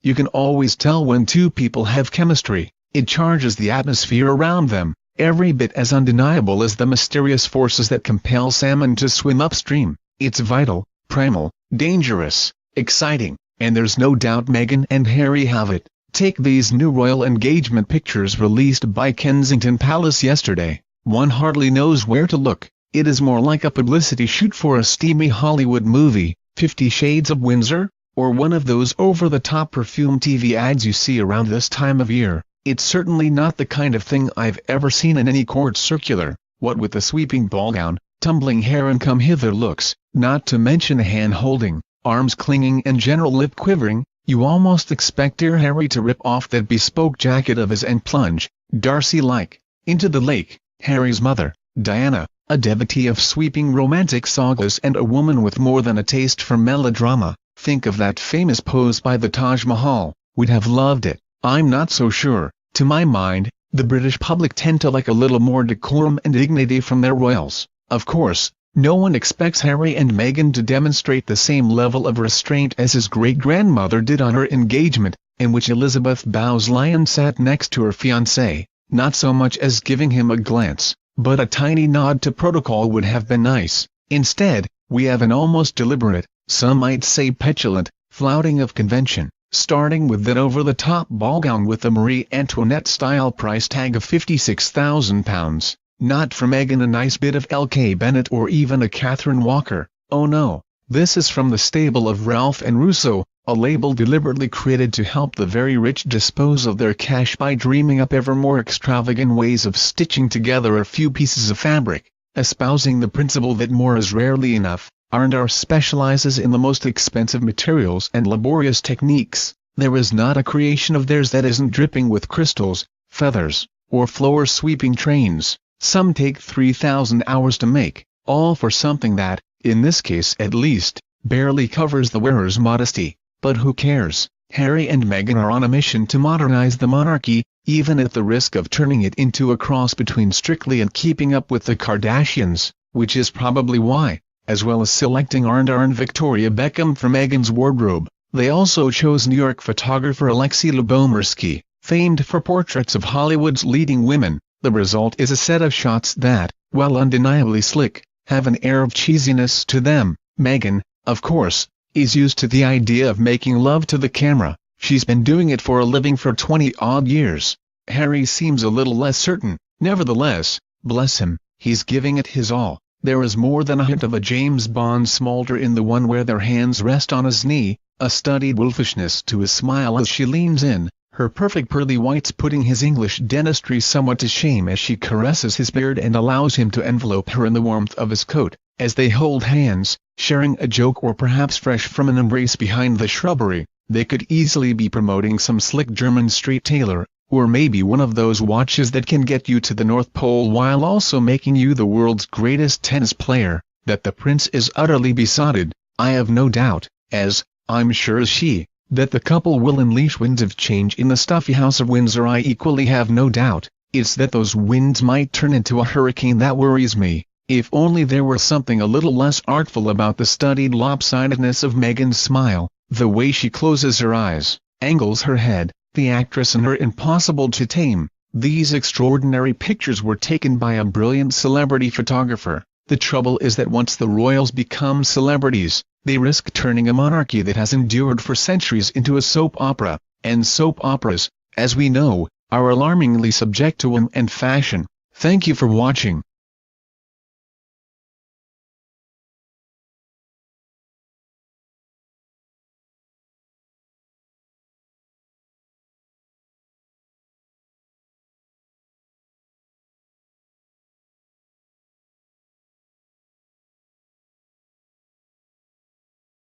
You can always tell when two people have chemistry. It charges the atmosphere around them, every bit as undeniable as the mysterious forces that compel salmon to swim upstream. It's vital, primal, dangerous, exciting, and there's no doubt Meghan and Harry have it. Take these new royal engagement pictures released by Kensington Palace yesterday. One hardly knows where to look. It is more like a publicity shoot for a steamy Hollywood movie, 50 Shades of Windsor, or one of those over-the-top perfume TV ads you see around this time of year. It's certainly not the kind of thing I've ever seen in any court circular, what with the sweeping ball gown, tumbling hair and come-hither looks, not to mention hand-holding, arms clinging and general lip quivering. You almost expect dear Harry to rip off that bespoke jacket of his and plunge, Darcy-like, into the lake. Harry's mother, Diana, a devotee of sweeping romantic sagas and a woman with more than a taste for melodrama, think of that famous pose by the Taj Mahal, would have loved it. I'm not so sure. To my mind, the British public tend to like a little more decorum and dignity from their royals. Of course, no one expects Harry and Meghan to demonstrate the same level of restraint as his great-grandmother did on her engagement, in which Elizabeth Bowes-Lyon sat next to her fiancé, not so much as giving him a glance, but a tiny nod to protocol would have been nice. Instead, we have an almost deliberate, some might say petulant, flouting of convention, starting with that over-the-top ball gown with the Marie Antoinette-style price tag of £56,000. Not for Meghan a nice bit of L.K. Bennett or even a Catherine Walker. Oh no, this is from the stable of Ralph and Russo, a label deliberately created to help the very rich dispose of their cash by dreaming up ever more extravagant ways of stitching together a few pieces of fabric, espousing the principle that more is rarely enough. R&R specializes in the most expensive materials and laborious techniques. There is not a creation of theirs that isn't dripping with crystals, feathers, or floor-sweeping trains. Some take 3,000 hours to make, all for something that, in this case at least, barely covers the wearer's modesty. But who cares? Harry and Meghan are on a mission to modernize the monarchy, even at the risk of turning it into a cross between Strictly and Keeping Up with the Kardashians, which is probably why, as well as selecting R&R and Victoria Beckham for Meghan's wardrobe, they also chose New York photographer Alexei Lubomirsky, famed for portraits of Hollywood's leading women. The result is a set of shots that, while undeniably slick, have an air of cheesiness to them. Meghan, of course, is used to the idea of making love to the camera. She's been doing it for a living for 20-odd years. Harry seems a little less certain. Nevertheless, bless him, he's giving it his all. There is more than a hint of a James Bond smolder in the one where their hands rest on his knee, a studied wolfishness to his smile as she leans in, her perfect pearly whites putting his English dentistry somewhat to shame as she caresses his beard and allows him to envelope her in the warmth of his coat, as they hold hands, sharing a joke or perhaps fresh from an embrace behind the shrubbery. They could easily be promoting some slick German street tailor, or maybe one of those watches that can get you to the North Pole while also making you the world's greatest tennis player. That the prince is utterly besotted, I have no doubt, as, I'm sure is she, that the couple will unleash winds of change in the stuffy House of Windsor. I equally have no doubt. It's that those winds might turn into a hurricane that worries me. If only there were something a little less artful about the studied lopsidedness of Meghan's smile, the way she closes her eyes, angles her head, the actress in her impossible to tame. These extraordinary pictures were taken by a brilliant celebrity photographer. The trouble is that once the royals become celebrities, they risk turning a monarchy that has endured for centuries into a soap opera, and soap operas, as we know, are alarmingly subject to whim and fashion. Thank you for watching.